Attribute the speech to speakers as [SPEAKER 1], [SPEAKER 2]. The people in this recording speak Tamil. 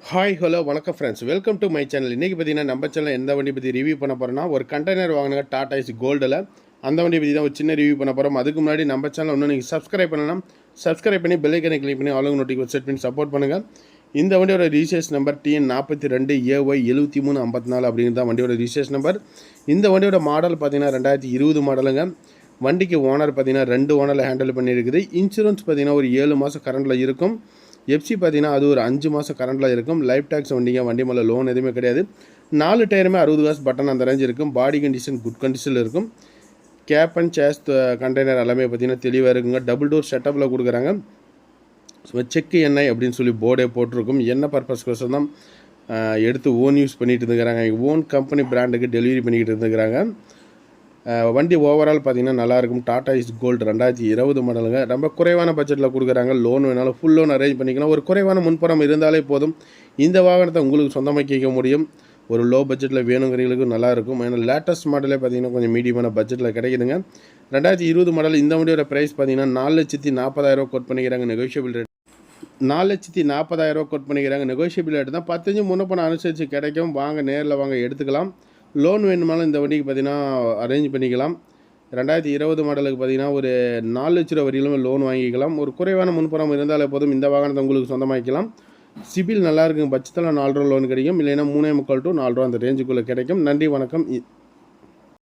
[SPEAKER 1] ஹாய் ஹலோ வணக்கம் friends, welcome to my channel. இன்றைக்கி பார்த்தீங்கன்னா நம்ம சேனல் எந்த வண்டி பற்றி ரிவ்யூ பண்ண போகிறோன்னா, ஒரு கண்டெய்னர் வாங்கினாங்க டாடா ஏசி கோல்டில். அந்த வண்டி பற்றி தான் ஒரு சின்ன ரிவ்யூ பண்ண போகிறோம். அதுக்கு முன்னாடி நம்ம சேனல் இன்னும் நீங்கள் சப்ஸ்கிரைப் பண்ணலாம். சப்ஸ்கிரைப் பண்ணி பெல் ஐக்கனை கிளிக் பண்ணி ஆளுங்க நோட்டிஃபிகேஷன் செட் பண்ணி சப்போர்ட் பண்ணுங்கள். இந்த வண்டியோட ரிஜிஸ்ட்ரேஷன் நம்பர் TN42AY 7354 அப்படிங்கிறது தான் வண்டியோட ரிஜிஸ்ட்ரேஷன் நம்பர். இந்த வண்டியோட மாடல் பார்த்தீங்கன்னா 2020 மாடலுங்க. வண்டிக்கு ஓனர் பார்த்தீங்கன்னா 2 ஓனரில் ஹேண்டில் பண்ணியிருக்குது. இன்சூரன்ஸ் பார்த்தீங்கன்னா ஒரு 7 மாதம் கரண்டில் இருக்கும். எஃப்சி பார்த்தீங்கன்னா அது ஒரு 5 மாதம் கரண்டில் இருக்கும். லைஃப் டேக்ஸ் வண்டிங்க, வண்டி மேலே லோன் எதுவுமே கிடையாது. 4 டயருமே 60 காசு பட்டன் அந்த ரேஞ்ச் இருக்கும். பாடி கண்டிஷன் குட் கண்டிஷனில் இருக்கும். கேப் அண்ட் சேஸ் கண்டெய்னர் எல்லாமே பார்த்தீங்கன்னா தெளிவாக இருக்குங்க. டபுள் டோர் செட்டப்பில் கொடுக்குறாங்க. செக்கு எண்ணெய் அப்படின்னு சொல்லி போர்டே போட்டிருக்கும். என்ன பர்பஸ்க்கோசம் தான் எடுத்து ஓன் யூஸ் பண்ணிகிட்டு இருந்துக்கிறாங்க. ஓன் கம்பெனி பிராண்டுக்கு டெலிவரி பண்ணிக்கிட்டு இருந்துக்கிறாங்க. வண்டி ஓவரால் பார்த்திங்கன்னா நல்லாயிருக்கும். டாடா ஏசி கோல்டு 2020 மாடலுங்க. ரொம்ப குறைவான பட்ஜெட்டில் கொடுக்குறாங்க. லோன் வேணாலும் ஃபுல் லோன் அரேஞ்ச் பண்ணிக்கலாம். ஒரு குறைவான முன்பணம் இருந்தாலே போதும். இந்த வாகனத்தை உங்களுக்கு சொந்தமாக்கிக்க முடியும். ஒரு லோ பட்ஜெட்டில் வேணுங்கிறவங்களுக்கு நல்லாயிருக்கும். ஏன்னா லேட்டஸ்ட் மாடலே பார்த்திங்கன்னா கொஞ்சம் மீடியமான பட்ஜெட்டில் கிடைக்குதுங்க. 2020 மாடல். இந்த வண்டியோட ப்ரைஸ் பார்த்திங்கன்னா 4,40,000 கோட் பண்ணிக்கிறாங்க. நெகோஷியபிள் ரேட் 4,40,000 கோட் பண்ணிக்கிறாங்க. நெகோஷியபிள் ரேட் தான். 15 முன்னப்பணம் அனுசரித்து கிடைக்கும். வாங்க, நேரில் வாங்க எடுத்துக்கலாம். லோன் வேணுமாலும் இந்த வண்டிக்கு பார்த்திங்கன்னா அரேஞ்ச் பண்ணிக்கலாம். 2020 மாடலுக்கு பார்த்திங்கன்னா ஒரு 4 லட்ச ரூபா வரையிலுமே லோன் வாங்கிக்கலாம். ஒரு குறைவான முன்பணம் இருந்தாலே போதும். இந்த வாகனத்தை உங்களுக்கு சொந்தமாக்கலாம். சிபில் நல்லா இருக்குங்க பட்சத்தில் 4 ரூபா லோன் கிடைக்கும். இல்லைன்னா 3.25 to 4 ரூபா அந்த ரேஞ்சுக்குள்ளே கிடைக்கும். நன்றி, வணக்கம்.